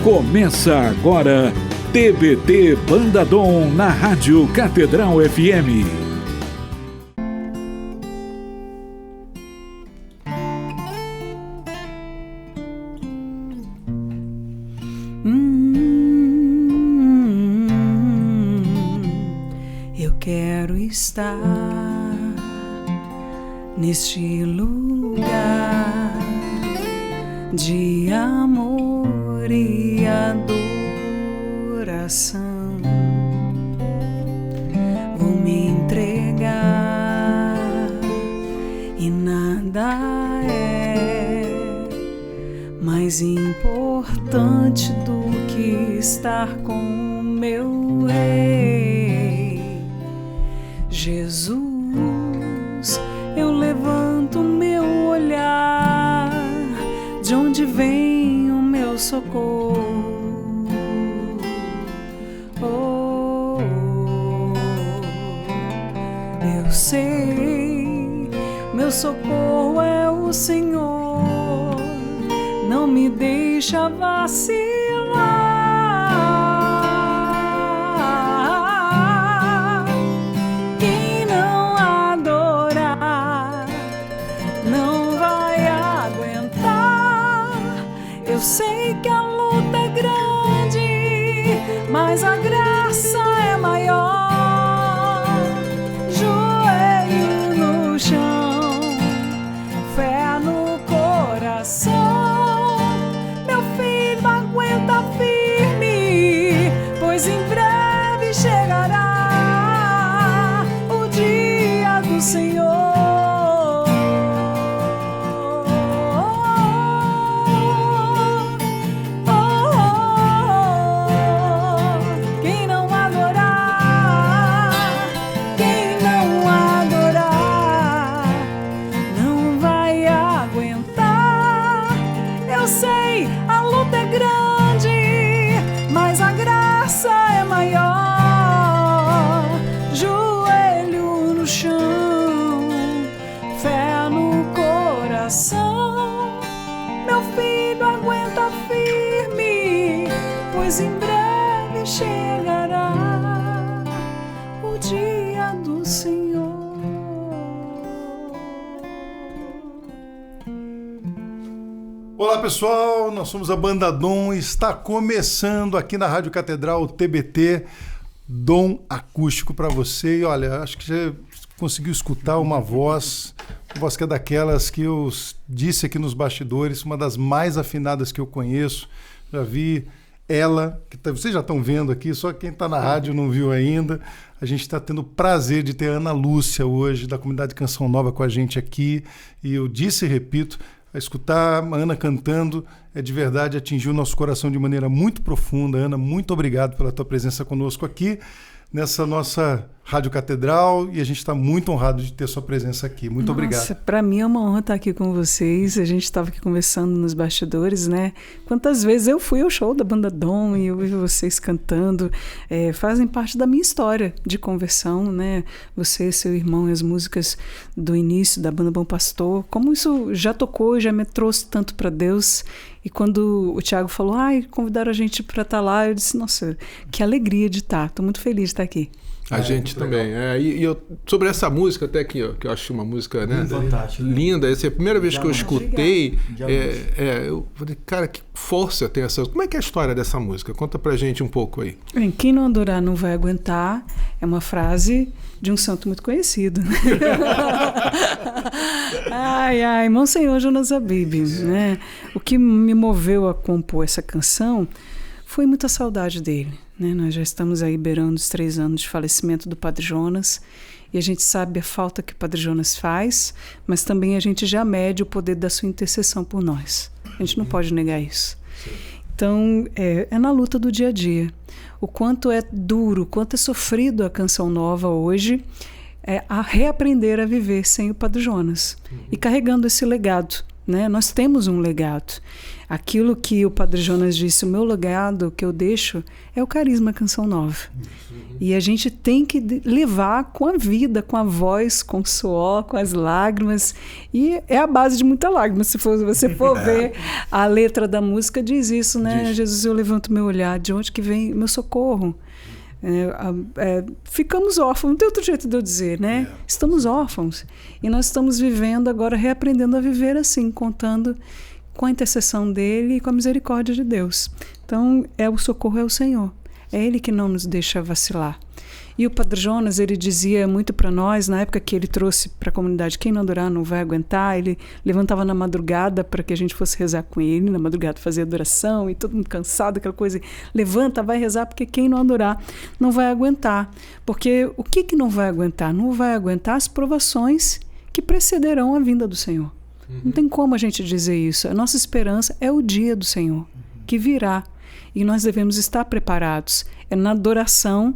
Começa agora, TBT Banda Dom na Rádio Catedral FM. Eu quero estar neste lugar de amor e adoração. Vou me entregar e nada é mais importante do que estar com o meu Rei. Jesus, eu levanto meu olhar, de onde vem o meu socorro? Oh, eu sei, meu socorro é o Senhor, não me deixa vacilar. Quem não adorar não vai aguentar. Eu sei que a luta é grande, mas a graça é maior. Joelho no chão, fé no coração. Meu filho, aguenta firme, pois em breve chegará o dia do Senhor. Meu filho, aguenta firme, pois em breve chegará o dia do Senhor. Olá pessoal, nós somos a Banda Dom e está começando aqui na Rádio Catedral TBT Dom Acústico para você. E olha, acho que você conseguiu escutar uma voz que é daquelas que eu disse aqui nos bastidores, uma das mais afinadas que eu conheço. Já vi ela, que vocês já estão vendo aqui, só quem está na rádio não viu ainda. A gente está tendo o prazer de ter a Ana Lúcia hoje, da comunidade Canção Nova, com a gente aqui. E eu disse e repito, a escutar a Ana cantando de verdade atingiu o nosso coração de maneira muito profunda. Ana, muito obrigado pela tua presença conosco aqui nessa nossa Rádio Catedral, e a gente está muito honrado de ter sua presença aqui. Muito obrigado. Nossa, para mim é uma honra estar aqui com vocês. A gente estava aqui conversando nos bastidores, né? Quantas vezes eu fui ao show da Banda Dom e eu vi vocês cantando, fazem parte da minha história de conversão, né? Você, seu irmão e as músicas do início da Banda Bom Pastor, como isso já tocou, já me trouxe tanto para Deus. E quando o Thiago falou, convidaram a gente para estar lá, eu disse, nossa, que alegria de estar. Estou muito feliz de estar aqui. A gente também. E eu, sobre essa música, até que eu acho uma música, né, fantástica, linda. Essa é a primeira vez que eu escutei. Eu falei, cara, que força tem essa. Como é que é a história dessa música? Conta pra gente um pouco aí. Bem, quem não adorar não vai aguentar. É uma frase de um santo muito conhecido. Monsenhor Jonas Abib, né? O que me moveu a compor essa canção foi muita saudade dele, né? Nós já estamos aí beirando os 3 anos de falecimento do Padre Jonas, e a gente sabe a falta que o Padre Jonas faz, mas também a gente já mede o poder da sua intercessão por nós. A gente não pode negar isso. Sim. Então, é na luta do dia a dia. O quanto é duro, o quanto é sofrido a Canção Nova hoje, a reaprender a viver sem o Padre Jonas. E carregando esse legado, né? Nós temos um legado. Aquilo que o Padre Jonas disse, o meu legado que eu deixo é o Carisma Canção Nova. E a gente tem que levar com a vida, com a voz, com o suor, com as lágrimas. E é a base de muita lágrima. Se você for ver a letra da música, diz isso, né? Jesus, eu levanto meu olhar, de onde que vem meu socorro? Ficamos órfãos, não tem outro jeito de eu dizer, né? Estamos órfãos. E nós estamos vivendo agora, reaprendendo a viver assim, contando com a intercessão dele e com a misericórdia de Deus. Então, o socorro é o Senhor. É Ele que não nos deixa vacilar. E o Padre Jonas, ele dizia muito para nós, na época que ele trouxe para a comunidade, quem não adorar não vai aguentar, ele levantava na madrugada para que a gente fosse rezar com ele, na madrugada fazia adoração, e todo mundo cansado, aquela coisa, levanta, vai rezar, porque quem não adorar não vai aguentar. Porque o que não vai aguentar? Não vai aguentar as provações que precederão a vinda do Senhor. Não tem como a gente dizer isso. A nossa esperança é o dia do Senhor, que virá. E nós devemos estar preparados. É na adoração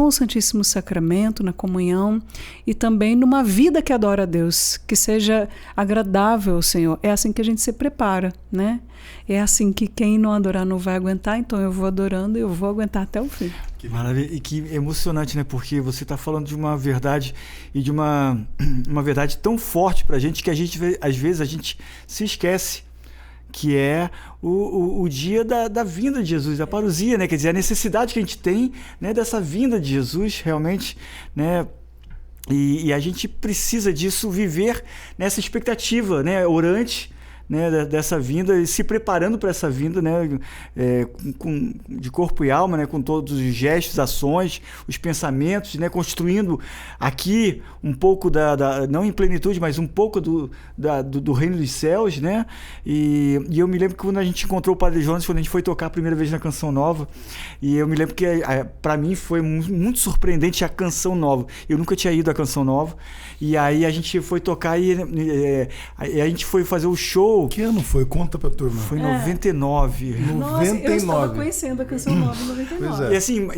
ao Santíssimo Sacramento, na comunhão, e também numa vida que adora a Deus, que seja agradável ao Senhor. É assim que a gente se prepara, né? É assim que quem não adorar não vai aguentar, então eu vou adorando e eu vou aguentar até o fim. Que maravilha, e que emocionante, né? Porque você está falando de uma verdade e de uma verdade tão forte para a gente que às vezes a gente se esquece, que é o dia da vinda de Jesus, a parousia, né? Quer dizer, a necessidade que a gente tem, né, dessa vinda de Jesus, realmente, né? E a gente precisa disso, viver nessa expectativa, né, orante, né, dessa vinda, e se preparando para essa vinda, né, de corpo e alma, né, com todos os gestos, ações, os pensamentos, né, construindo aqui um pouco não em plenitude, mas um pouco do reino dos céus, né? E eu me lembro que quando a gente encontrou o Padre Jonas, quando a gente foi tocar a primeira vez na Canção Nova, e eu me lembro que para mim foi muito surpreendente a Canção Nova. Eu nunca tinha ido à Canção Nova, e aí a gente foi tocar e a gente foi fazer o show. Que ano foi? Conta pra turma. Foi em 99. Nossa, eu estava conhecendo a Canção Nova em 99. Pois é. E assim,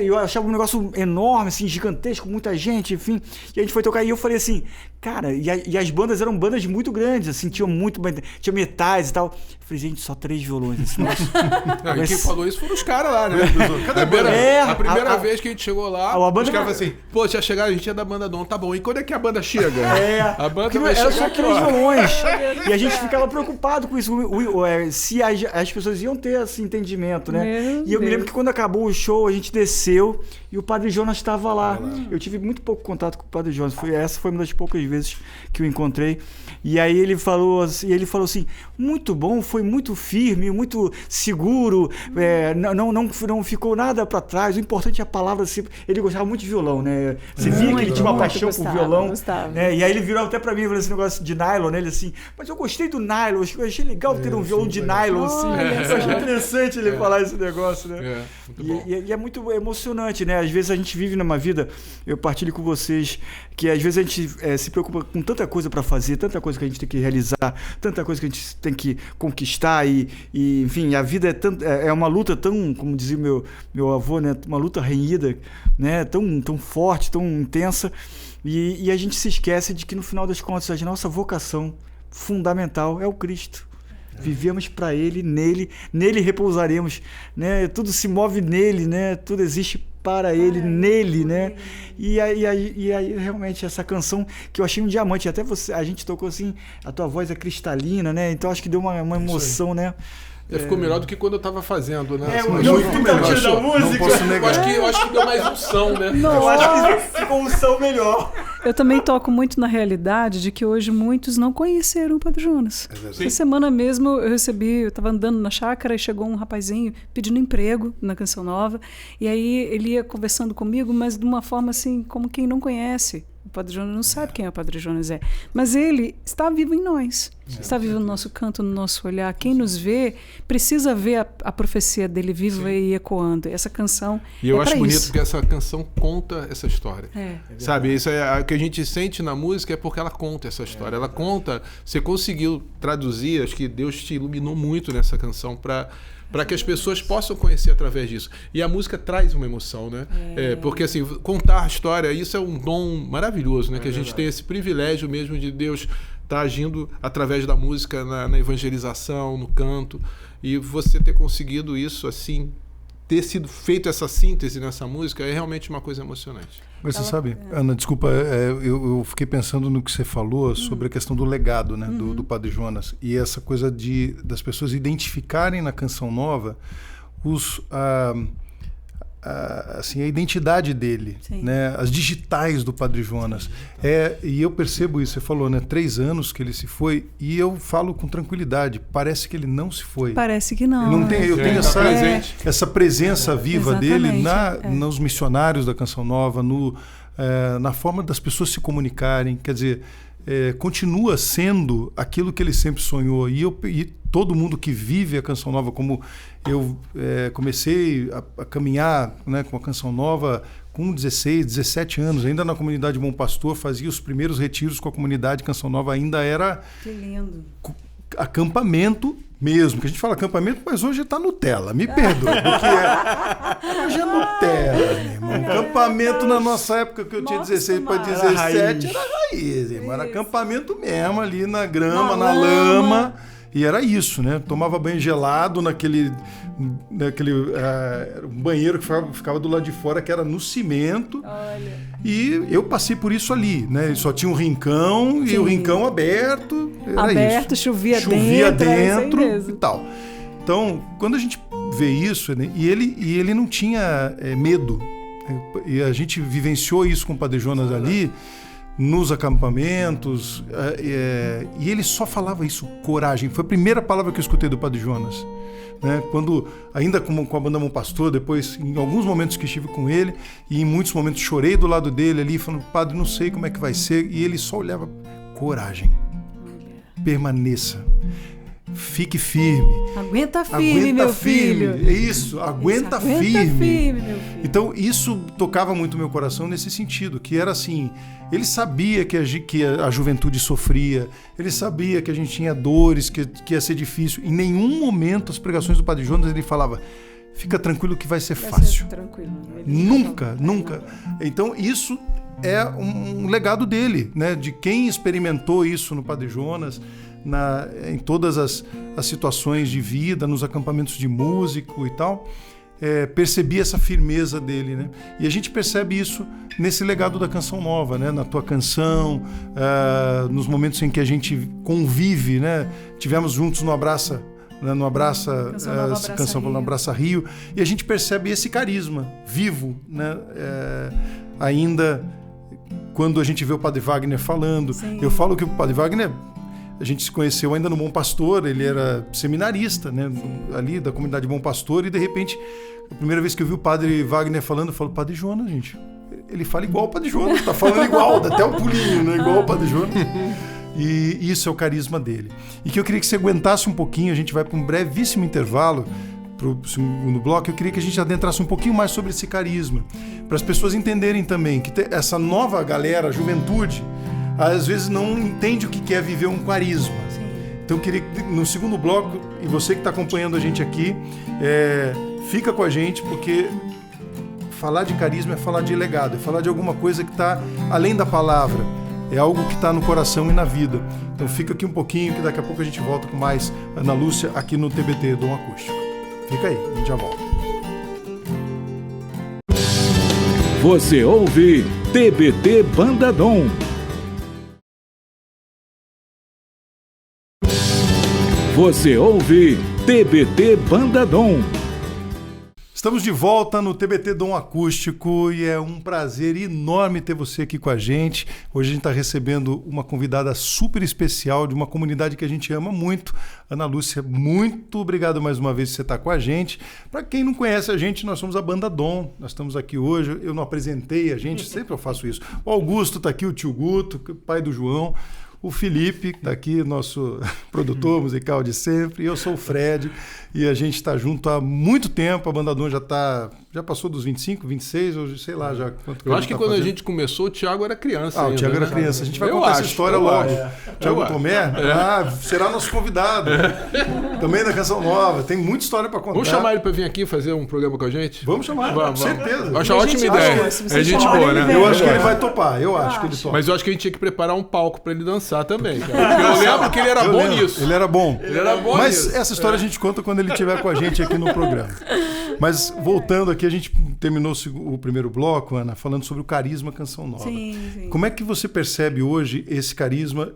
eu achava um negócio enorme, assim, gigantesco, muita gente, enfim. E a gente foi tocar e eu falei assim, cara, e as bandas eram bandas muito grandes, assim, tinha metais e tal. Eu falei, gente, só 3 violões. Assim, não, e quem falou isso foram os caras lá, né? Cadê a banda? A primeira vez que a gente chegou lá, a banda os caras falaram assim, pô, tinha chegado, a gente é da banda Dom, tá bom. E quando é que a banda chega? A banda vai chegar só 3 violões. E a gente ficava preocupado com isso, se as pessoas iam ter esse entendimento, né? E eu me lembro que quando acabou o show, a gente desceu e o Padre Jonas estava lá. Eu tive muito pouco contato com o Padre Jonas. Essa foi uma das poucas vezes que eu encontrei. E aí ele falou assim, muito bom, foi muito firme, muito seguro, não ficou nada para trás. O importante é a palavra. Ele gostava muito de violão, né? Você via que ele tinha uma paixão por violão. Né? E aí ele virou até para mim e falou esse negócio de nylon, né? Ele assim, mas eu gostei do nylon, eu achei legal ter um violão de nylon, assim. Eu achei interessante ele falar esse negócio, né? E é muito emocionante, né? Às vezes a gente vive numa vida, eu partilho com vocês, que às vezes a gente se preocupa com tanta coisa para fazer, tanta coisa que a gente tem que realizar, tanta coisa que a gente tem que conquistar e enfim, a vida é uma luta tão, como dizia meu avô, né? Uma luta renhida, né? Tão forte, tão intensa, e a gente se esquece de que no final das contas a nossa vocação fundamental é o Cristo. Vivemos para Ele, nele repousaremos, né? Tudo se move nele, né? Tudo existe para Ele, nele, né? E aí realmente essa canção que eu achei um diamante, até a gente tocou assim, a tua voz é cristalina, né? Então acho que deu uma emoção, né? Ficou melhor do que quando eu tava fazendo, né? Muito melhor da música. Não posso negar. Eu acho que deu mais unção, né? Eu acho que ficou unção melhor. Eu também toco muito na realidade de que hoje muitos não conheceram o Padre Jonas. Essa semana mesmo eu estava andando na chácara e chegou um rapazinho pedindo emprego na Canção Nova. E aí ele ia conversando comigo, mas de uma forma assim, como quem não conhece. O Padre Jonas não sabe quem é o Padre Jonas é. Mas ele está vivo em nós. Está vivo no nosso canto, no nosso olhar. Quem nos vê precisa ver a profecia dele viva e ecoando. Essa canção E eu acho bonito porque essa canção conta essa história. Sabe, isso é o que a gente sente na música, é porque ela conta essa história. Ela conta, você conseguiu traduzir, acho que Deus te iluminou muito nessa canção para que as pessoas possam conhecer através disso. E a música traz uma emoção, né? Porque assim, contar a história, isso é um dom maravilhoso, né? Que a gente tem esse privilégio mesmo de Deus está agindo através da música na evangelização, no canto, e você ter conseguido isso assim, ter sido feito essa síntese nessa música é realmente uma coisa emocionante. Mas você sabe, Ana, desculpa, eu fiquei pensando no que você falou sobre a questão do legado, né, do Padre Jonas, e essa coisa das pessoas identificarem na Canção Nova assim, a identidade dele, né? As digitais do Padre Jonas. E eu percebo isso, você falou, né? 3 anos que ele se foi, e eu falo com tranquilidade, parece que ele não se foi. Parece que não. Eu tenho essa presença viva dele nos missionários da Canção Nova, na forma das pessoas se comunicarem, quer dizer, continua sendo aquilo que ele sempre sonhou. E todo mundo que vive a Canção Nova, como eu comecei a caminhar, né, com a Canção Nova com 16, 17 anos, ainda na comunidade Bom Pastor, fazia os primeiros retiros com a comunidade Canção Nova, ainda era que lindo. Acampamento mesmo, que a gente fala acampamento, mas hoje está Nutella, me perdoe, porque hoje é Nutella, meu irmão. Acampamento na nossa época, que eu tinha 16 para 17, era raiz, irmão. Era acampamento mesmo, ali na grama, na lama. E era isso, né? Tomava banho gelado naquele banheiro que ficava do lado de fora, que era no cimento. Olha. E eu passei por isso ali, né? Só tinha um rincão e o rincão aberto. Era isso. Chovia dentro e tal. Então, quando a gente vê isso, né? e ele não tinha medo. E a gente vivenciou isso com o Padre Jonas ali, nos acampamentos, e ele só falava isso, coragem. Foi a primeira palavra que eu escutei do Padre Jonas, né? Quando, ainda com a banda Bom Pastor, depois, em alguns momentos que estive com ele, e em muitos momentos chorei do lado dele ali, falando, Padre, não sei como é que vai ser, e ele só olhava, coragem, permaneça, fique firme. Aguenta firme, meu filho. É isso, aguenta firme, meu filho. Então, isso tocava muito meu coração nesse sentido, que era assim, ele sabia que a juventude sofria, ele sabia que a gente tinha dores, que ia ser difícil. Em nenhum momento, as pregações do Padre Jonas, ele falava, fica tranquilo que vai ser fácil. Tranquilo. Nunca. Então, isso é um legado dele, né? De quem experimentou isso no Padre Jonas, em todas as situações de vida, nos acampamentos de músico e tal, percebi essa firmeza dele, né? E a gente percebe isso nesse legado da Canção Nova, né? Na tua canção, nos momentos em que a gente convive, né? Tivemos juntos no Abraça, né? No Abraça Rio, e a gente percebe esse carisma vivo, né? Ainda quando a gente vê o Padre Wagner falando. Sim. Eu falo que o Padre Wagner, a gente se conheceu ainda no Bom Pastor, ele era seminarista, né, ali da comunidade Bom Pastor, e de repente, a primeira vez que eu vi o Padre Wagner falando, eu falo, Padre Jonas, gente, ele fala igual o Padre Jonas, tá falando igual, dá até um pulinho, né, igual o Padre Jonas. E isso é o carisma dele. E que eu queria que você aguentasse um pouquinho, a gente vai para um brevíssimo intervalo, para o segundo bloco, eu queria que a gente adentrasse um pouquinho mais sobre esse carisma, para as pessoas entenderem também que essa nova galera, a juventude, às vezes não entende o que é viver um carisma. Sim. Então eu queria que no segundo bloco, e você que está acompanhando a gente aqui, fica com a gente, porque falar de carisma é falar de legado, é falar de alguma coisa que está além da palavra, é algo que está no coração e na vida. Então fica aqui um pouquinho, que daqui a pouco a gente volta com mais Ana Lúcia aqui no TBT Dom Acústico. Fica aí, a gente já volta. Você ouve TBT Banda Dom. Você ouve TBT Banda Dom. Estamos de volta no TBT Dom Acústico e é um prazer enorme ter você aqui com a gente. Hoje a gente está recebendo uma convidada super especial de uma comunidade que a gente ama muito. Ana Lúcia, muito obrigado mais uma vez por você estar com a gente. Para quem não conhece a gente, nós somos a Banda Dom. Nós estamos aqui hoje, eu não apresentei a gente, sempre eu faço isso. O Augusto está aqui, o tio Guto, pai do João. O Felipe, que está aqui, nosso produtor musical de sempre. Eu sou o Fred e a gente está junto há muito tempo. A Banda Dom já Já passou dos 25, 26, ou sei lá já. Eu acho que quando a gente começou, o Thiago era criança. O Thiago era criança. A gente vai contar essa história logo. Thiago Tomé será nosso convidado. Também da Canção Nova. Tem muita história para contar. Vamos chamar ele para vir aqui fazer um programa com a gente? Vamos chamar, com certeza. Eu acho uma ótima ideia. É gente boa, né? Eu acho que ele vai topar. Eu acho que ele topa. Mas eu acho que a gente tinha que preparar um palco para ele dançar também. Cara. Eu lembro que ele era bom nisso. Ele era bom. Mas nisso. Essa história a gente conta quando ele estiver com a gente aqui no programa. Mas voltando aqui, a gente terminou o primeiro bloco, Ana, falando sobre o carisma Canção Nova. Sim. Como é que você percebe hoje esse carisma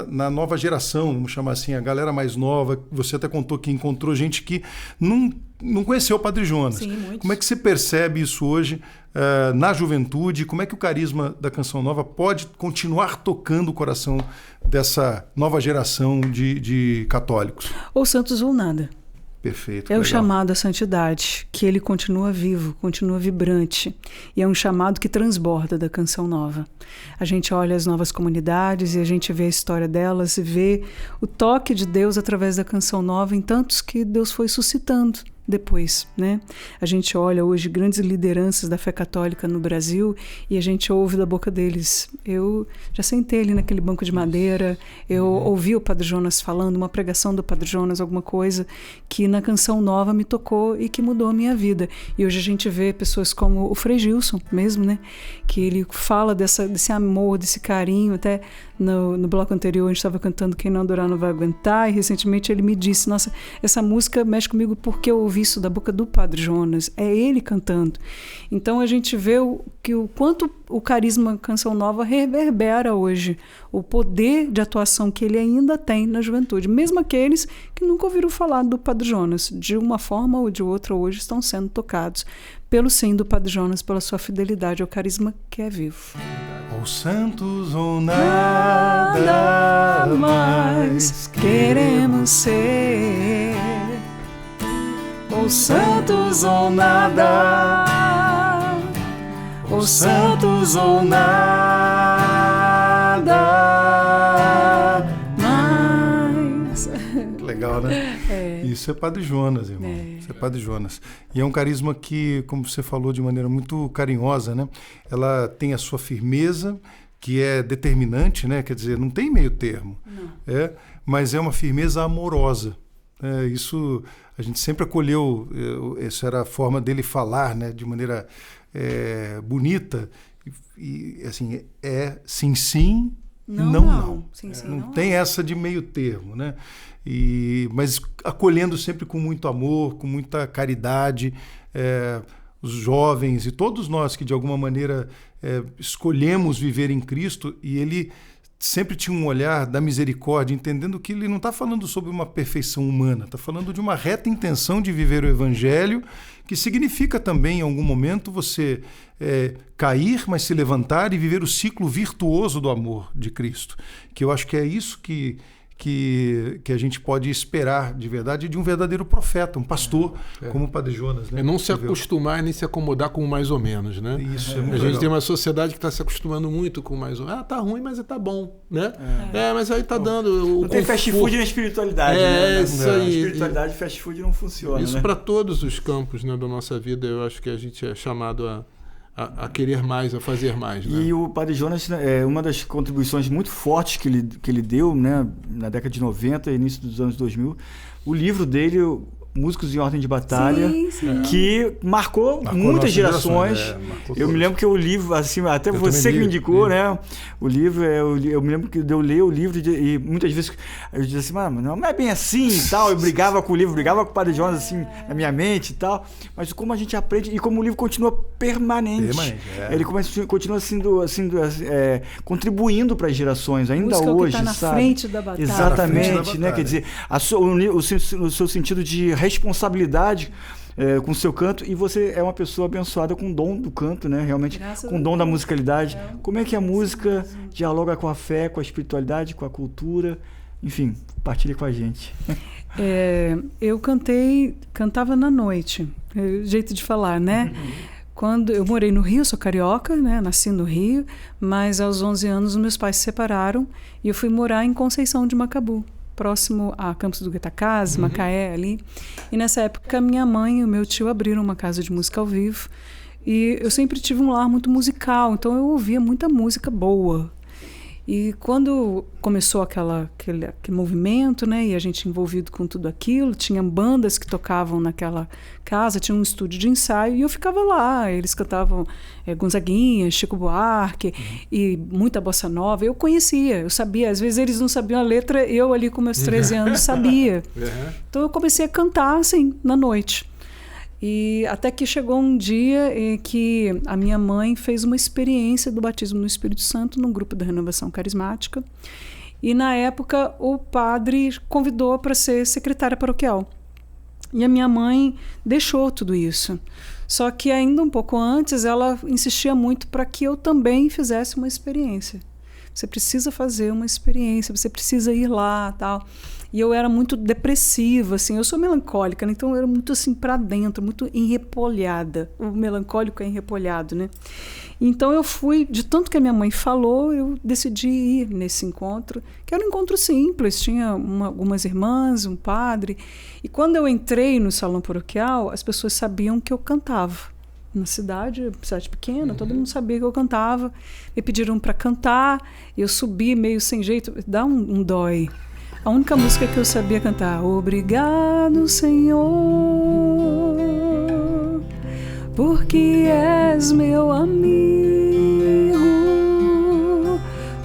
na nova geração, vamos chamar assim, a galera mais nova? Você até contou que encontrou gente que não conheceu o Padre Jonas. Sim, muitos. Como é que você percebe isso hoje na juventude? Como é que o carisma da Canção Nova pode continuar tocando o coração dessa nova geração de católicos? Ou santos ou nada. Perfeito. É o legal. chamado à santidade, que ele continua vivo, continua vibrante. E é um chamado que transborda da Canção Nova. A gente olha as novas comunidades e a gente vê a história delas e vê o toque de Deus através da Canção Nova em tantos que Deus foi suscitando depois, né? A gente olha hoje grandes lideranças da fé católica no Brasil e a gente ouve da boca deles. Eu já sentei ali naquele banco de madeira, eu ouvi o Padre Jonas falando, uma pregação do Padre Jonas, alguma coisa que na Canção Nova me tocou e que mudou a minha vida. E hoje a gente vê pessoas como o Frei Gilson mesmo, né? Que ele fala desse amor, desse carinho. Até no bloco anterior a gente estava cantando Quem Não Adorar Não Vai Aguentar, e recentemente ele me disse, nossa, essa música mexe comigo porque eu ouvi isso da boca do Padre Jonas, é ele cantando. Então a gente vê o quanto o carisma Canção Nova reverbera hoje, o poder de atuação que ele ainda tem na juventude, mesmo aqueles que nunca ouviram falar do Padre Jonas, de uma forma ou de outra hoje estão sendo tocados pelo sim do Padre Jonas, pela sua fidelidade ao carisma que é vivo. Ou santos ou nada mais queremos ser, ou santos ou nada, ou santos ou nada mais. Legal, né? Isso é Padre Jonas, irmão. Isso é Padre Jonas. E é um carisma que, como você falou de maneira muito carinhosa, né? Ela tem a sua firmeza, que é determinante, né? Quer dizer, não tem meio termo. Mas é uma firmeza amorosa. Isso a gente sempre acolheu, essa era a forma dele falar, né? De maneira bonita. E assim, sim, sim, não. Sim, sim, não tem essa de meio termo, né? Mas acolhendo sempre com muito amor, com muita caridade, os jovens e todos nós que de alguma maneira escolhemos viver em Cristo, e ele sempre tinha um olhar da misericórdia, entendendo que ele não está falando sobre uma perfeição humana, está falando de uma reta intenção de viver o Evangelho, que significa também, em algum momento, você cair, mas se levantar e viver o ciclo virtuoso do amor de Cristo. Que eu acho que é isso que a gente pode esperar de verdade de um verdadeiro profeta, um pastor, como o Padre Jonas. Né? É não se acostumar nem se acomodar com o mais ou menos, né? Isso, a gente tem uma sociedade que está se acostumando muito com o mais ou menos. Tá ruim, mas tá bom, né? Mas aí tá dando... Não tem fast food na espiritualidade, né? Isso aí. Na espiritualidade, fast food não funciona, isso, né? para todos os campos, né, da nossa vida, eu acho que a gente é chamado a querer mais, a fazer mais. Né? E o Padre Jonas, uma das contribuições muito fortes que ele deu, né, na década de 90 e início dos anos 2000, o livro dele, Músicos em Ordem de Batalha, que marcou muitas gerações. Eu me lembro que o livro, assim, até você que me indicou, né? O livro, eu me lembro que eu ler o livro e muitas vezes eu dizia assim, mas não é bem assim e tal. Eu brigava com o livro, brigava com o Padre Jonas, assim, na minha mente e tal. Mas como a gente aprende e como o livro continua permanente. Ele continua sendo contribuindo para as gerações, ainda hoje, que tá sabe? Na frente da batalha. Exatamente, né? Quer dizer, o seu sentido de responsabilidade com o seu canto, e você é uma pessoa abençoada com o dom do canto, né? Realmente, com o dom da musicalidade. Como é que a música dialoga com a fé, com a espiritualidade, com a cultura? Enfim, partilhe com a gente. Eu cantava na noite, jeito de falar, né? Quando eu morei no Rio, sou carioca, né? Nasci no Rio, mas aos 11 anos meus pais se separaram e eu fui morar em Conceição de Macabu, próximo a Campos do Goytacazes, Macaé ali. E nessa época minha mãe e o meu tio abriram uma casa de música ao vivo. E eu sempre tive um lar muito musical, então eu ouvia muita música boa. E quando começou aquele movimento, né, e a gente envolvido com tudo aquilo, tinha bandas que tocavam naquela casa, tinha um estúdio de ensaio, e eu ficava lá. Eles cantavam Gonzaguinha, Chico Buarque, e muita bossa nova. Eu conhecia, eu sabia. Às vezes eles não sabiam a letra, eu ali com meus 13 anos sabia. Então eu comecei a cantar, assim, na noite. E até que chegou um dia em que a minha mãe fez uma experiência do batismo no Espírito Santo num grupo da Renovação Carismática. E na época o padre convidou para ser secretária paroquial. E a minha mãe deixou tudo isso. Só que ainda um pouco antes ela insistia muito para que eu também fizesse uma experiência. Você precisa fazer uma experiência, você precisa ir lá, tal. E eu era muito depressiva, assim, eu sou melancólica, né? Então eu era muito assim para dentro, muito enrepolhada. O melancólico é enrepolhado, né? Então eu fui, de tanto que a minha mãe falou, eu decidi ir nesse encontro, que era um encontro simples, tinha algumas irmãs, um padre. E quando eu entrei no salão paroquial, as pessoas sabiam que eu cantava. Na cidade pequena, todo mundo sabia que eu cantava. Me pediram para cantar, eu subi meio sem jeito, dá um dói. A única música que eu sabia cantar, obrigado, Senhor, porque és meu amigo,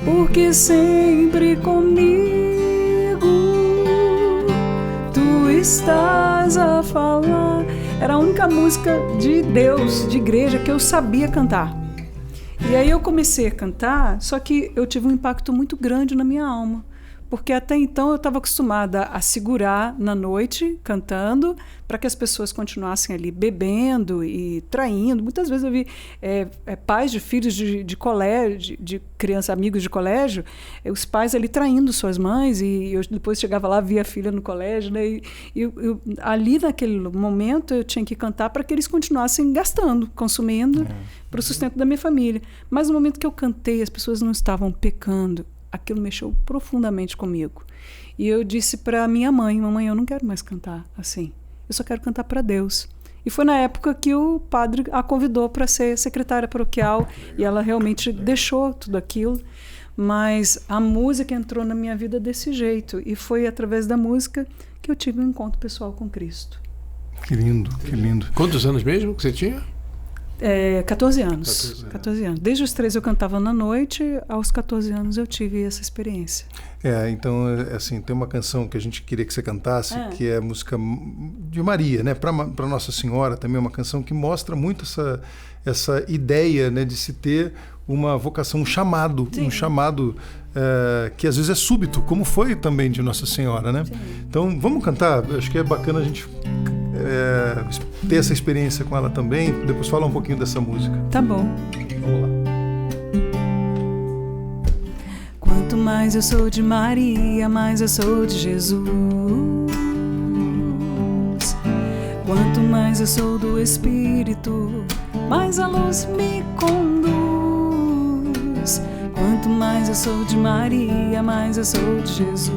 porque sempre comigo tu estás a falar. Era a única música de Deus, de igreja, que eu sabia cantar. E aí eu comecei a cantar, só que eu tive um impacto muito grande na minha alma. Porque até então eu estava acostumada a segurar na noite, cantando, para que as pessoas continuassem ali bebendo e traindo. Muitas vezes eu vi pais de filhos de colégio, de crianças, amigos de colégio, os pais ali traindo suas mães, e eu depois chegava lá, via a filha no colégio, né? E eu, ali naquele momento eu tinha que cantar para que eles continuassem gastando, consumindo, para o sustento da minha família. Mas no momento que eu cantei, as pessoas não estavam pecando. Aquilo mexeu profundamente comigo. E eu disse para minha mãe, mamãe, eu não quero mais cantar assim. Eu só quero cantar para Deus. E foi na época que o padre a convidou para ser secretária paroquial, e ela realmente deixou tudo aquilo. Mas a música entrou na minha vida desse jeito, e foi através da música que eu tive um encontro pessoal com Cristo. Que lindo, que lindo. Quantos anos mesmo que você tinha? 14 anos. 14 anos. Desde os 13 eu cantava na noite, aos 14 anos eu tive essa experiência. Então, assim, tem uma canção que a gente queria que você cantasse, que é a música de Maria, né? Para Nossa Senhora também, é uma canção que mostra muito essa ideia, né, de se ter uma vocação, um chamado, que às vezes é súbito, como foi também de Nossa Senhora, né? Sim. Então, vamos cantar? Acho que é bacana a gente ter essa experiência com ela também, depois falar um pouquinho dessa música. Tá bom. Vamos lá. Quanto mais eu sou de Maria, mais eu sou de Jesus. Quanto mais eu sou do Espírito, mais a luz me conduz. Quanto mais eu sou de Maria, mais eu sou de Jesus.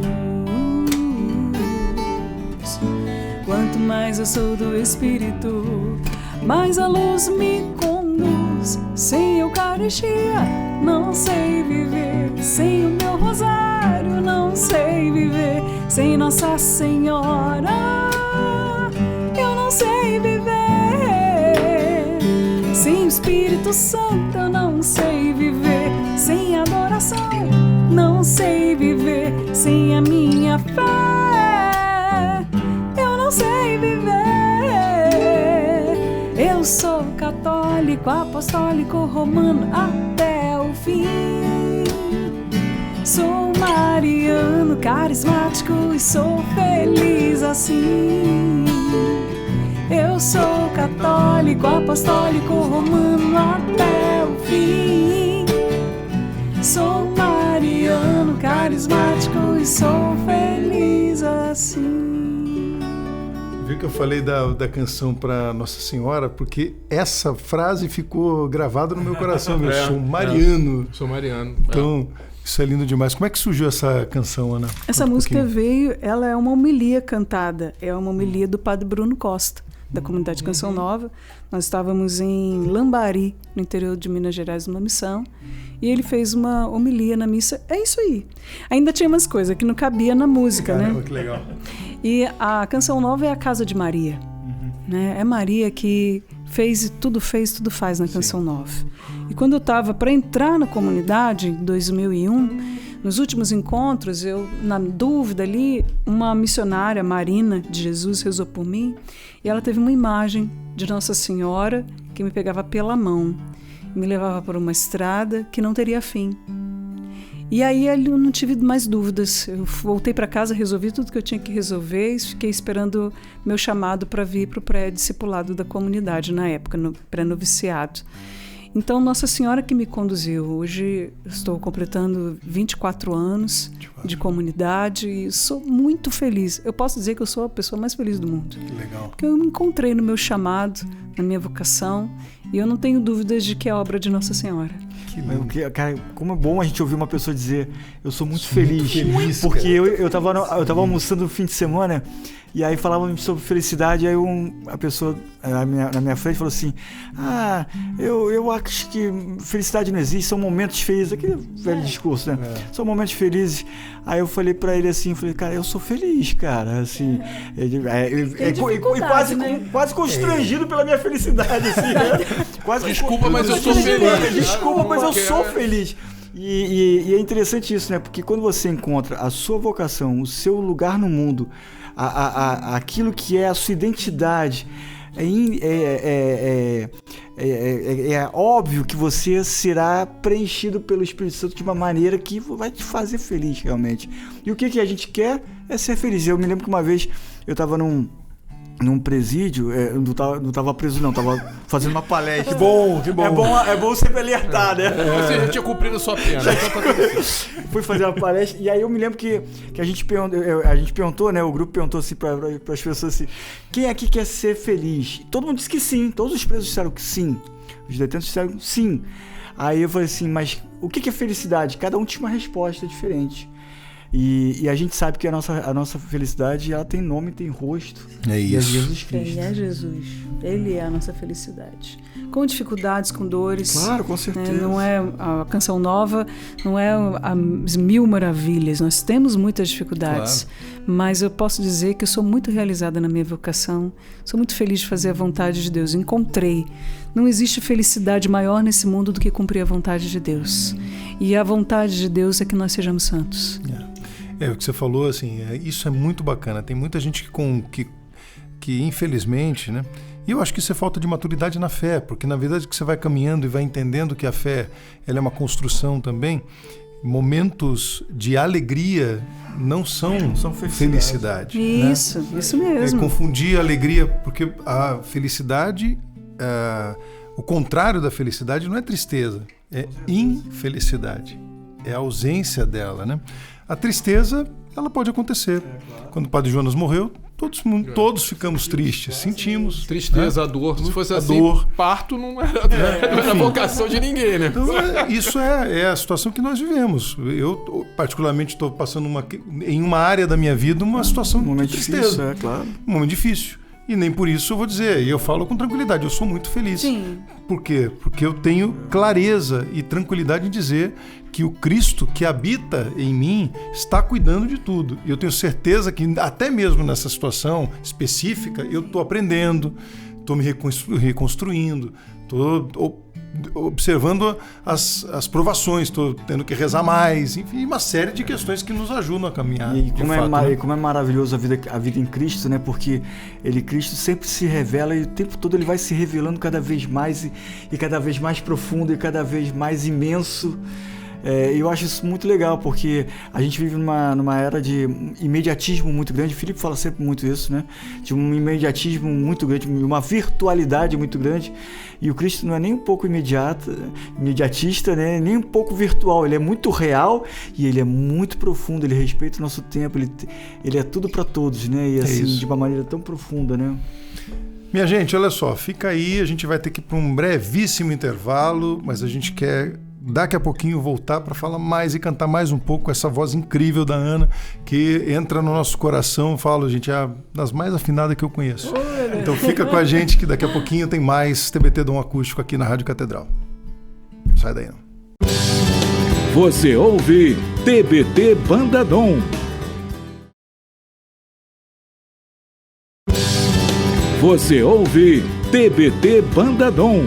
Quanto mais eu sou do Espírito, mais a luz me conduz. Sem Eucaristia não sei viver, sem o meu rosário não sei viver, sem Nossa Senhora eu não sei viver, sem o Espírito Santo eu não sei viver, sem adoração não sei viver, sem a minha fé não sei viver. Eu sou católico, apostólico, romano até o fim. Sou mariano, carismático e sou feliz assim. Eu sou católico, apostólico, romano até o fim. Sou mariano, carismático e sou feliz assim. Viu que eu falei da canção para Nossa Senhora, porque essa frase ficou gravada no meu coração. Eu sou mariano. Sou mariano. Então, Isso é lindo demais. Como é que surgiu essa canção, Ana? Essa música veio, ela é uma homilia cantada, é uma homilia do Padre Bruno Costa, da comunidade Canção Nova. Nós estávamos em Lambari, no interior de Minas Gerais, numa missão, e ele fez uma homilia na missa. É isso aí. Ainda tinha umas coisas que não cabia na música, Caramba, né? que legal. E a Canção Nova é a casa de Maria. Né? É Maria que fez, tudo faz na Canção Nova. E quando eu estava para entrar na comunidade, em 2001, nos últimos encontros, eu, na dúvida ali, uma missionária, Marina de Jesus, rezou por mim, e ela teve uma imagem de Nossa Senhora que me pegava pela mão, me levava por uma estrada que não teria fim. E aí eu não tive mais dúvidas. Eu voltei para casa, resolvi tudo que eu tinha que resolver e fiquei esperando meu chamado para vir para o pré-discipulado da comunidade na época, no pré-noviciado. Então, Nossa Senhora que me conduziu. Hoje estou completando 24 anos de comunidade e sou muito feliz. Eu posso dizer que eu sou a pessoa mais feliz do mundo. Que legal. Porque eu me encontrei no meu chamado, na minha vocação, e eu não tenho dúvidas de que é obra de Nossa Senhora. Cara, como é bom a gente ouvir uma pessoa dizer eu sou muito feliz, porque eu tava almoçando no fim de semana e aí falávamos sobre felicidade, aí a pessoa na minha frente falou assim, eu acho que felicidade não existe, são momentos felizes, aquele velho discurso, né? São momentos felizes. Aí eu falei pra ele assim, cara, eu sou feliz, cara, assim, quase constrangido pela minha felicidade, assim, né? Desculpa, mas eu sou feliz. Desculpa, mas eu sou feliz. E é interessante isso, né? Porque quando você encontra a sua vocação, o seu lugar no mundo, aquilo que é a sua identidade, é óbvio que você será preenchido pelo Espírito Santo de uma maneira que vai te fazer feliz, realmente. E o que a gente quer é ser feliz. Eu me lembro que uma vez eu estava num presídio, não tava preso não, tava fazendo uma palestra. Que bom. É bom sempre alertar, né? Você já tinha cumprido a sua pena. Fui fazer uma palestra, e aí eu me lembro que a gente perguntou, né? O grupo perguntou assim para as pessoas assim, quem aqui quer ser feliz? Todo mundo disse que sim, todos os presos disseram que sim, os detentos disseram sim. Aí eu falei assim, mas o que é felicidade? Cada um tinha uma resposta diferente. E a gente sabe que a nossa felicidade, ela tem nome, tem rosto. É isso. E é Jesus Cristo. Ele é Jesus. Ele é a nossa felicidade. Com dificuldades, com dores. Claro, com certeza. Né? Não é a Canção Nova, não é as mil maravilhas. Nós temos muitas dificuldades. Claro. Mas eu posso dizer que eu sou muito realizada na minha vocação. Sou muito feliz de fazer a vontade de Deus. Encontrei. Não existe felicidade maior nesse mundo do que cumprir a vontade de Deus. E a vontade de Deus é que nós sejamos santos. É o que você falou, assim, isso é muito bacana. Tem muita gente que infelizmente, né? E eu acho que isso é falta de maturidade na fé, porque na verdade que você vai caminhando e vai entendendo que a fé ela é uma construção também. Momentos de alegria não são felicidade. Isso, né? Isso mesmo. Confundir alegria, porque a felicidade, o contrário da felicidade não é tristeza, é infelicidade, é a ausência dela, né? A tristeza, ela pode acontecer. Claro. Quando o Padre Jonas morreu, todos ficamos tristes, sentimos. Tristeza, né? A dor. Se fosse assim, parto não era vocação de ninguém, né? Então, isso é a situação que nós vivemos. Eu, particularmente, estou passando em uma área da minha vida uma situação de tristeza. Difícil, claro. Um momento difícil. E nem por isso eu vou dizer, e eu falo com tranquilidade, eu sou muito feliz. Sim. Por quê? Porque eu tenho clareza e tranquilidade em dizer que o Cristo que habita em mim está cuidando de tudo. E eu tenho certeza que até mesmo nessa situação específica eu estou aprendendo, estou me reconstruindo, estou observando as provações, estou tendo que rezar mais, enfim, uma série de questões que nos ajudam a caminhar. E como é maravilhoso a vida em Cristo, né? Porque Cristo sempre se revela e o tempo todo ele vai se revelando cada vez mais e cada vez mais profundo e cada vez mais imenso. Eu acho isso muito legal, porque a gente vive numa era de imediatismo muito grande. O Filipe fala sempre muito isso, né? De um imediatismo muito grande, uma virtualidade muito grande. E o Cristo não é nem um pouco imediatista, né? Nem um pouco virtual. Ele é muito real e ele é muito profundo. Ele respeita o nosso tempo. Ele é tudo para todos, né? E assim, de uma maneira tão profunda, né? Minha gente, olha só, fica aí. A gente vai ter que ir para um brevíssimo intervalo, mas a gente quer daqui a pouquinho voltar para falar mais e cantar mais um pouco com essa voz incrível da Ana, que entra no nosso coração. Eu falo, gente, é das mais afinadas que eu conheço. Então fica com a gente que daqui a pouquinho tem mais TBT Dom Acústico aqui na Rádio Catedral. Sai daí, não. Você ouve TBT Banda Dom. Você ouve TBT Banda Dom.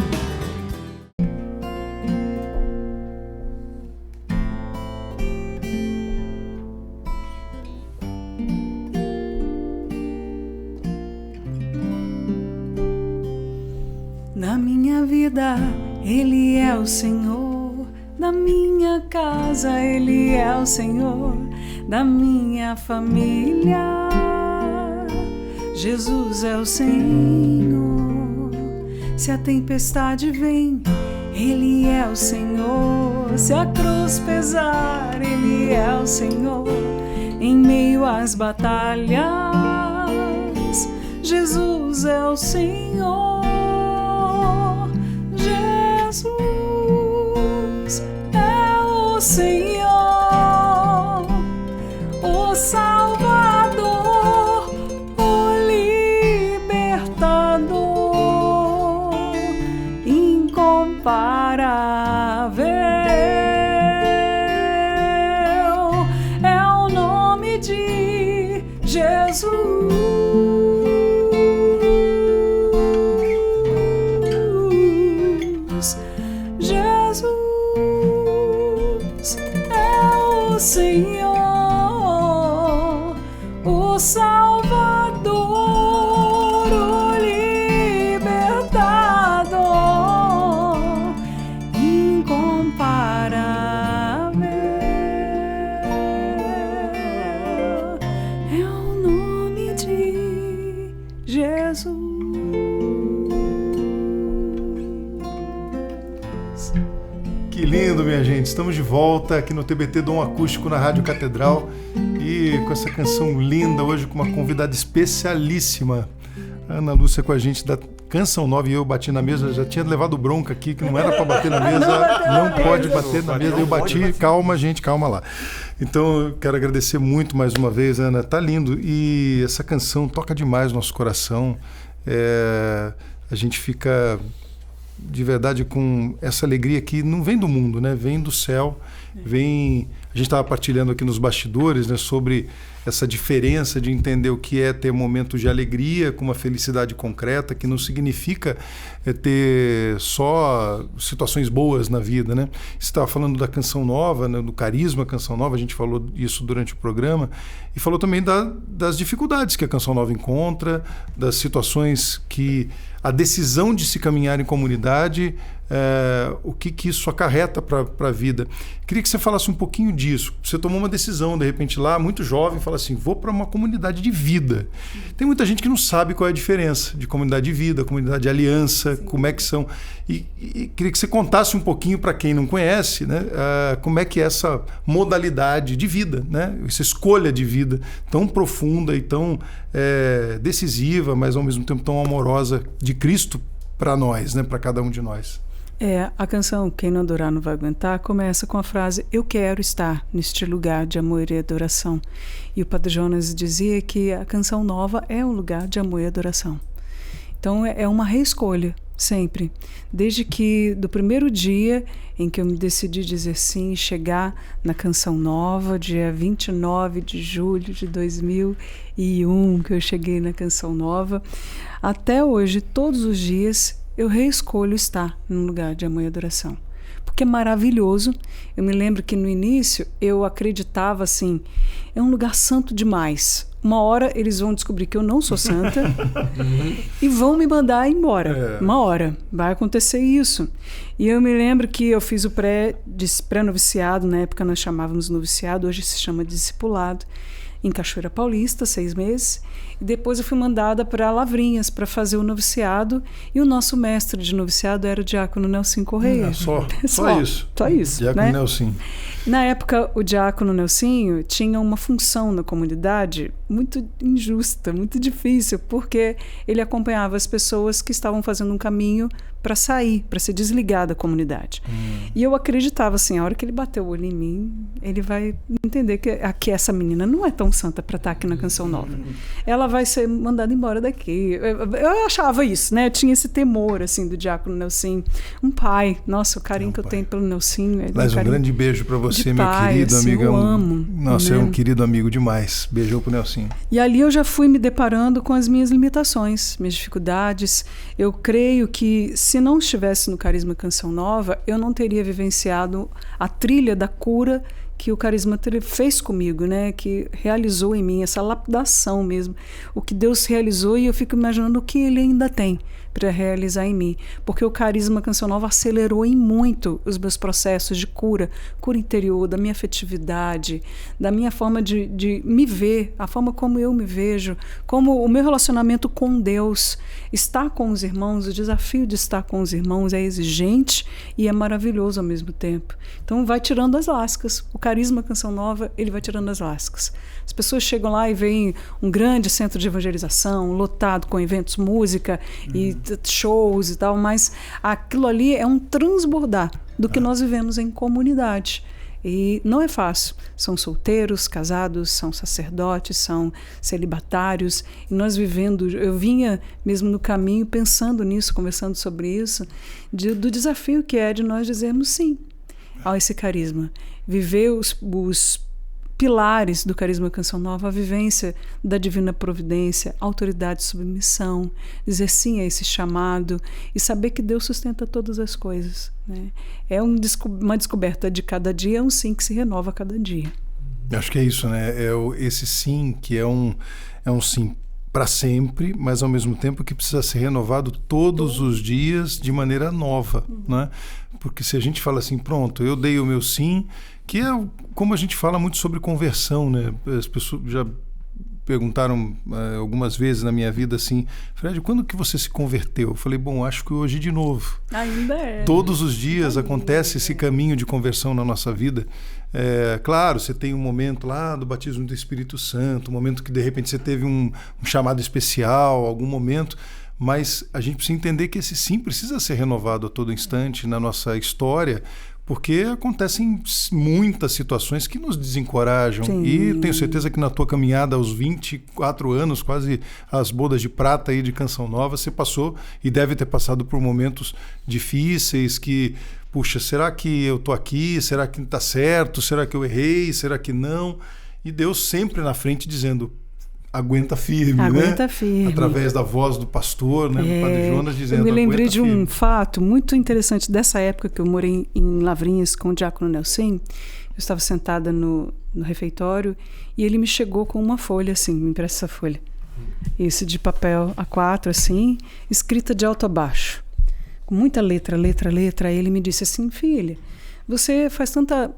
Na minha vida, Ele é o Senhor. Na minha casa, Ele é o Senhor. Da minha família, Jesus é o Senhor. Se a tempestade vem, Ele é o Senhor. Se a cruz pesar, Ele é o Senhor. Em meio às batalhas, Jesus é o Senhor. Jesus é o Senhor, o Salvador, o Libertador, incomparável. É o nome de Jesus. Senhor, o Salvador, o Libertador, incomparável. É o nome de Jesus. Que lindo, minha gente. Estamos de volta aqui no TBT Dom Acústico na Rádio Catedral e com essa canção linda hoje com uma convidada especialíssima, Ana Lúcia, com a gente da Canção Nova. E eu bati na mesa, já tinha levado bronca aqui, que não era para bater na mesa, não pode bater na mesa. Eu bati, calma, gente, calma lá. Então eu quero agradecer muito mais uma vez, Ana. Tá lindo e essa canção toca demais o nosso coração. A gente fica de verdade com essa alegria que não vem do mundo, né? Vem do céu, vem... A gente estava partilhando aqui nos bastidores, né, sobre essa diferença de entender o que é ter momentos de alegria com uma felicidade concreta, que não significa ter só situações boas na vida, né? Você estava falando da Canção Nova, né, do carisma Canção Nova, a gente falou isso durante o programa, e falou também das dificuldades que a Canção Nova encontra, das situações que a decisão de se caminhar em comunidade, o que isso acarreta para a vida. Queria que você falasse um pouquinho disso. Você tomou uma decisão, de repente, lá, muito jovem, fala assim, vou para uma comunidade de vida. Tem muita gente que não sabe qual é a diferença de comunidade de vida, comunidade de aliança, como é que são. E queria que você contasse um pouquinho para quem não conhece, né, como é que é essa modalidade de vida, né, essa escolha de vida tão profunda e tão decisiva, mas ao mesmo tempo tão amorosa de Cristo para nós, né, para cada um de nós. A canção Quem Não Adorar Não Vai Aguentar começa com a frase eu quero estar neste lugar de amor e adoração. E o Padre Jonas dizia que a Canção Nova é um lugar de amor e adoração. Então é uma reescolha, sempre. Desde que do primeiro dia em que eu me decidi dizer sim, chegar na Canção Nova, dia 29 de julho de 2001, que eu cheguei na Canção Nova, até hoje, todos os dias, eu reescolho estar num lugar de amor e adoração. Porque é maravilhoso. Eu me lembro que no início eu acreditava assim, é um lugar santo demais. Uma hora eles vão descobrir que eu não sou santa e vão me mandar embora. Uma hora vai acontecer isso. E eu me lembro que eu fiz o pré-noviciado, na época nós chamávamos noviciado, hoje se chama discipulado, em Cachoeira Paulista, 6 meses. E depois eu fui mandada para Lavrinhas para fazer o noviciado. E o nosso mestre de noviciado era o diácono Nelson Correia. Só isso. Só isso. Diácono né? Nelson. Na época, o diácono Nelsinho tinha uma função na comunidade muito injusta, muito difícil, porque ele acompanhava as pessoas que estavam fazendo um caminho para sair, para se desligar da comunidade. E eu acreditava assim, a hora que ele bateu o olho em mim, ele vai entender que essa menina não é tão santa para estar aqui na Canção Nova. Ela vai ser mandada embora daqui. Eu achava isso, né? Eu tinha esse temor, assim, do diácono Nelsinho. Um pai. Nossa, o carinho que eu tenho pelo Nelsinho. Mas um grande beijo para você, meu querido amigo. Eu amo. Nossa, é um querido amigo demais. Beijou pro Nelsinho. E ali eu já fui me deparando com as minhas limitações, minhas dificuldades. Eu creio que se não estivesse no Carisma Canção Nova, eu não teria vivenciado a trilha da cura que o Carisma fez comigo, né? Que realizou em mim, essa lapidação mesmo. O que Deus realizou, e eu fico imaginando o que Ele ainda tem para realizar em mim. Porque o Carisma Canção Nova acelerou em muito os meus processos de cura interior, da minha afetividade, da minha forma de me ver, a forma como eu me vejo, como o meu relacionamento com Deus. Estar com os irmãos, o desafio de estar com os irmãos é exigente e é maravilhoso ao mesmo tempo. Então vai tirando as lascas. O Carisma Canção Nova, ele vai tirando as lascas. As pessoas chegam lá e veem um grande centro de evangelização, lotado com eventos, música e shows e tal, mas aquilo ali é um transbordar do que nós vivemos em comunidade. E não é fácil. São solteiros, casados, são sacerdotes, são celibatários. E nós vivendo, eu vinha mesmo no caminho pensando nisso, conversando sobre isso, do desafio que é de nós dizermos sim a esse carisma. Viver os pilares do Carisma Canção Nova, a vivência da divina providência, autoridade e submissão, dizer sim a esse chamado e saber que Deus sustenta todas as coisas, né? É uma descoberta de cada dia, é um sim que se renova a cada dia. Acho que é isso, né? Esse sim que é um sim para sempre, mas ao mesmo tempo que precisa ser renovado todos os dias de maneira nova, né? Porque se a gente fala assim, pronto, eu dei o meu sim, que é como a gente fala muito sobre conversão, né? As pessoas já perguntaram algumas vezes na minha vida assim, Fred, quando que você se converteu? Eu falei, bom, acho que hoje de novo. Ainda é. Todos os dias acontece esse caminho de conversão na nossa vida. Claro, você tem um momento lá do batismo do Espírito Santo, um momento que de repente você teve um chamado especial, algum momento, mas a gente precisa entender que esse sim precisa ser renovado a todo instante na nossa história, porque acontecem muitas situações que nos desencorajam. Sim. E tenho certeza que na tua caminhada aos 24 anos, quase as bodas de prata aí de Canção Nova, você passou e deve ter passado por momentos difíceis que, puxa, será que eu tô aqui? Será que tá certo? Será que eu errei? Será que não? E Deus sempre na frente dizendo, aguenta firme, aguenta né? Firme. Através da voz do pastor, né? Do Padre Jonas dizendo, eu me lembrei de firme. Um fato muito interessante dessa época que eu morei em Lavrinhas com o diácono Nelsinho. Eu estava sentada no refeitório e ele me chegou com uma folha assim, me empresta essa folha. Isso de papel A4 assim, escrita de alto a baixo. Com muita letra. Aí ele me disse assim, filha, você faz tanta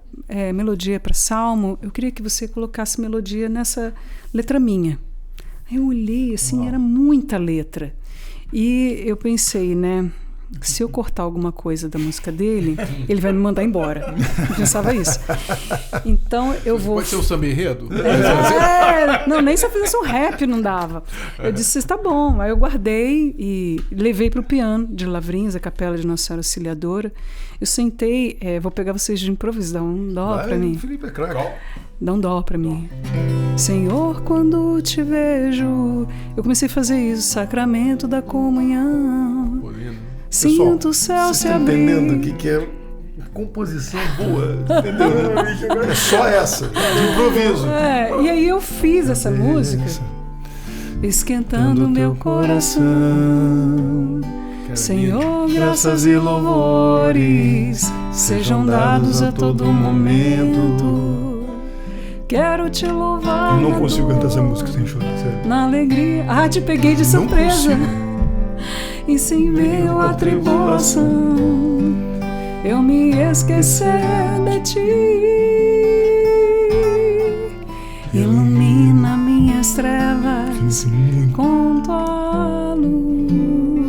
melodia para salmo, eu queria que você colocasse melodia nessa letra minha. Aí eu olhei, assim, era muita letra. E eu pensei, né, se eu cortar alguma coisa da música dele, ele vai me mandar embora. Eu pensava isso. Então eu vou... Pode ser um samba enredo? Não, nem se eu fizesse um rap não dava. Eu disse, está bom. Aí eu guardei e levei para o piano de Lavrinhas, a capela de Nossa Senhora Auxiliadora. Eu sentei, vou pegar vocês de improviso, dá um dó para mim. Felipe, é craque. Dá um dó para mim. Senhor, quando te vejo, eu comecei a fazer isso, sacramento da comunhão. Pô, lindo. Sinto o céu se abrir. Entendendo o que é composição boa, entendeu? É só essa, de improviso. E aí eu fiz essa música, esquentando meu coração. Senhor, graças e louvores sejam dados a todo momento. Quero te louvar. Eu não consigo cantar essa música sem chorar, sério. Na alegria. Te peguei de surpresa. E sem meio à tribulação, eu me esquecer de ti. Ilumina minhas trevas com tua luz.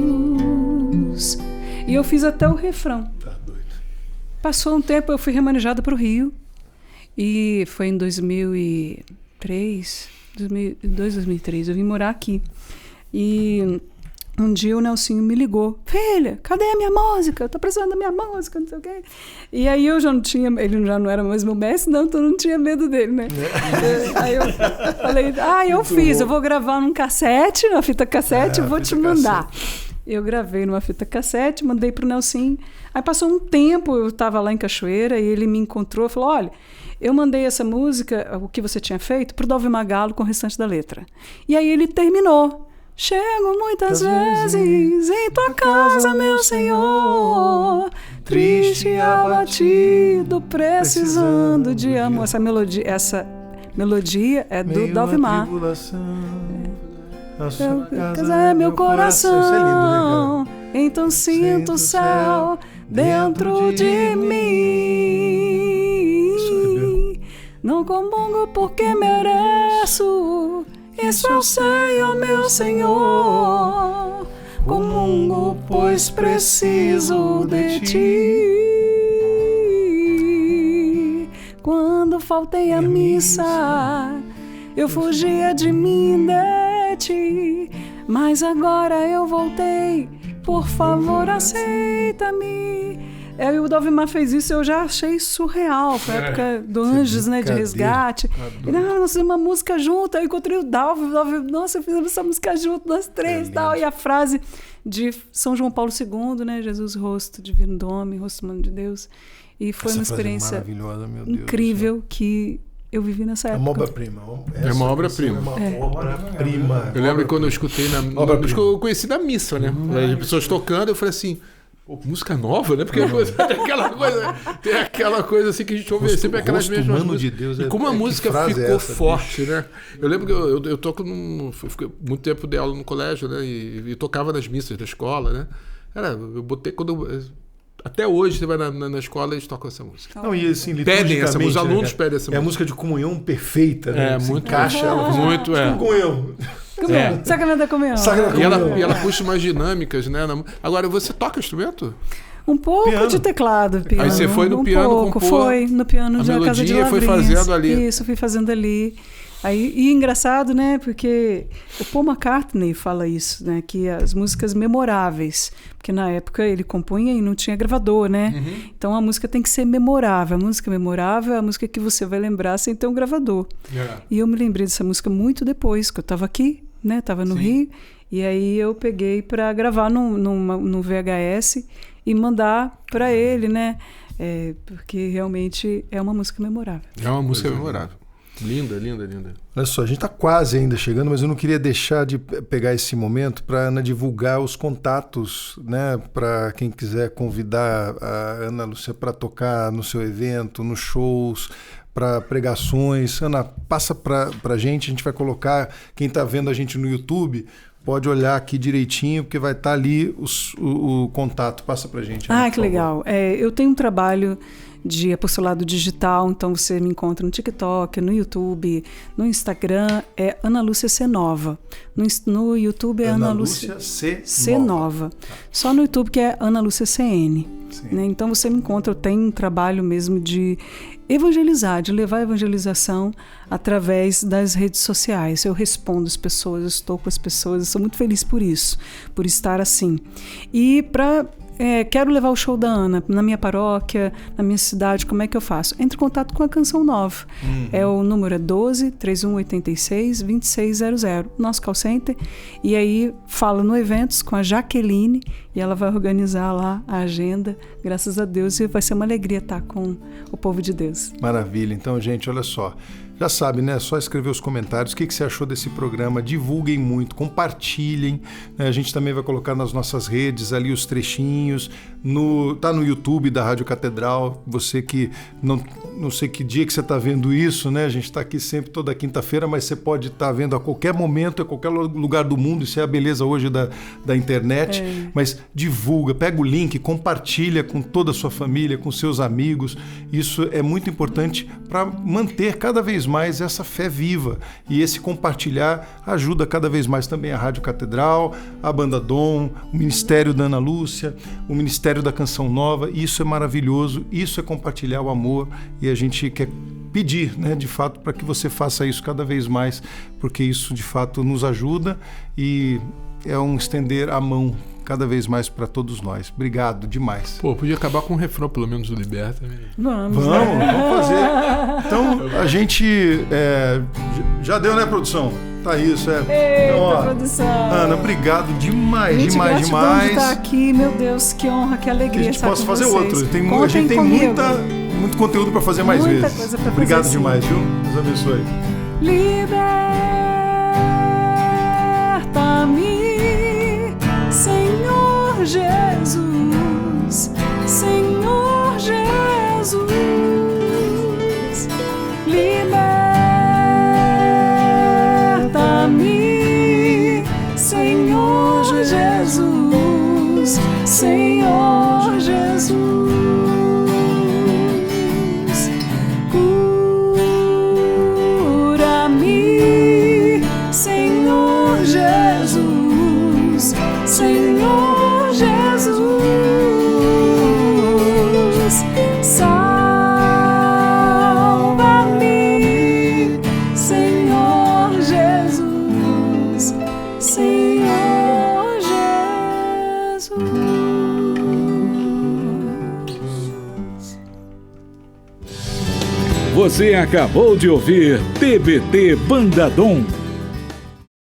E eu fiz até o refrão. Tá doido. Passou um tempo, eu fui remanejada para o Rio. E foi em 2003, 2003, eu vim morar aqui. E um dia o Nelsinho me ligou: filha, cadê a minha música? Eu tô precisando da minha música, não sei o quê. E aí eu já não tinha, ele já não era mais meu mestre, não, então eu não tinha medo dele, né? Aí eu falei: eu fiz, eu vou gravar num cassete, na fita cassete, eu vou te mandar. Eu gravei numa fita cassete, mandei pro Nelsinho. Aí passou um tempo, eu estava lá em Cachoeira, e ele me encontrou e falou: olha, eu mandei essa música, o que você tinha feito, pro Dovimar Galo com o restante da letra. E aí ele terminou: chego muitas vezes em tua casa, meu Senhor, triste e abatido, precisando de amor. Essa melodia é do Dovimar. Casa é meu coração, isso é lindo, né, então sinto o céu dentro de mim. Não comungo porque mereço, isso eu sei, ó meu Senhor. Comungo, pois preciso de ti. Quando faltei à missa, eu fugia de mim, de ti. Mas agora eu voltei, por favor, aceita-me. Aí o Dovimar fez isso, eu já achei surreal. Foi a época do Anjos, né, de resgate. E nós fizemos uma música junto. Aí eu encontrei o Dalvi, nossa, fizemos essa música junto, nós três, tal. E a frase de São João Paulo II, né, Jesus, rosto divino do homem, rosto humano de Deus. E foi uma experiência maravilhosa, meu Deus incrível que eu vivi nessa época. É uma obra-prima. É uma obra-prima. Obra-prima. Eu lembro quando eu escutei eu conheci na missa, né? As pessoas tocando, eu falei assim: pô, música nova, né? Porque tem aquela coisa assim que a gente ouve sempre aquelas mesmas músicas. De Deus, e como a música ficou forte, né? Eu lembro que eu toco fiquei muito tempo de aula no colégio, né? E tocava nas missas da escola, né? Eu botei até hoje você vai na escola e eles tocam essa música. Não, e assim, pedem essa música, os alunos né, pedem essa música. É a música de comunhão perfeita, né? Muito encaixa ela. Muito, comunhão. Sacramento da comunhão. E ela puxa umas dinâmicas, né? Agora, você toca instrumento? Um pouco piano. De teclado, piano. Aí você foi no piano pouco, foi no piano da Casa de Lavrinhas. Foi fazendo ali. Isso, fui fazendo ali. Aí, e engraçado, né? Porque o Paul McCartney fala isso, né? Que as músicas memoráveis, porque na época ele compunha e não tinha gravador, né? Uhum. Então a música tem que ser memorável. A música memorável é a música que você vai lembrar sem ter um gravador. Yeah. E eu me lembrei dessa música muito depois, que eu estava aqui, né? Estava no Rio. E aí eu peguei para gravar no VHS e mandar para ele, né? Porque realmente é uma música memorável. É uma música memorável. Linda, linda, linda. Olha só, a gente está quase ainda chegando, mas eu não queria deixar de pegar esse momento para Ana divulgar os contatos, né? Para quem quiser convidar a Ana Lúcia para tocar no seu evento, nos shows, para pregações. Ana, passa para a gente vai colocar, quem está vendo a gente no YouTube, pode olhar aqui direitinho, porque vai estar ali o contato. Passa para a gente. Ana, que legal. Eu tenho um trabalho de apostolado digital, então você me encontra no TikTok, no YouTube, no Instagram, é Ana Lúcia C. Nova. No YouTube é Ana Lúcia C. Nova. Só no YouTube que é Ana Lúcia CN. Né? Então você me encontra, eu tenho um trabalho mesmo de evangelizar, de levar a evangelização através das redes sociais. Eu respondo as pessoas, eu estou com as pessoas, eu sou muito feliz por isso, por estar assim. E quero levar o show da Ana na minha paróquia, na minha cidade, como é que eu faço? Entre em contato com a Canção Nova. O número é 12-3186-2600, nosso call center. E aí fala no eventos com a Jaqueline e ela vai organizar lá a agenda, graças a Deus, e vai ser uma alegria estar com o povo de Deus. Maravilha. Então, gente, olha só. Já sabe, né? É só escrever os comentários. O que você achou desse programa? Divulguem muito, compartilhem. A gente também vai colocar nas nossas redes ali os trechinhos. Tá no YouTube da Rádio Catedral. Você que não sei que dia que você está vendo isso, né? A gente está aqui sempre toda quinta-feira, mas você pode estar vendo a qualquer momento, a qualquer lugar do mundo. Isso é a beleza hoje da internet. Mas divulga, pega o link, compartilha com toda a sua família, com seus amigos. Isso é muito importante para manter cada vez mais essa fé viva, e esse compartilhar ajuda cada vez mais também a Rádio Catedral, a Banda Dom, o Ministério da Ana Lúcia, o Ministério da Canção Nova. Isso é maravilhoso, isso é compartilhar o amor, e a gente quer pedir, né, de fato, para que você faça isso cada vez mais, porque isso de fato nos ajuda e é um estender a mão cada vez mais para todos nós. Obrigado demais. Pô, podia acabar com um refrão, pelo menos, do Liberta. Vamos fazer. Então, a gente já deu, né, produção? Tá isso, Eita, então, ó, produção. Ana, obrigado demais, Gente, demais. de estar aqui, meu Deus, que honra, que alegria. Que a gente estar possa com fazer vocês. outro. Contem A gente tem comigo. muito conteúdo para fazer mais Muita vezes. coisa pra Obrigado fazer, demais, viu? Deus abençoe. Liberta-me, Senhor Jesus, Senhor Jesus. Liberta-me, Senhor Jesus, Senhor Jesus. Cura-me, Senhor Jesus, Senhor Jesus. Salva-me, Senhor Jesus, Senhor Jesus. Você acabou de ouvir TBT Bandadom.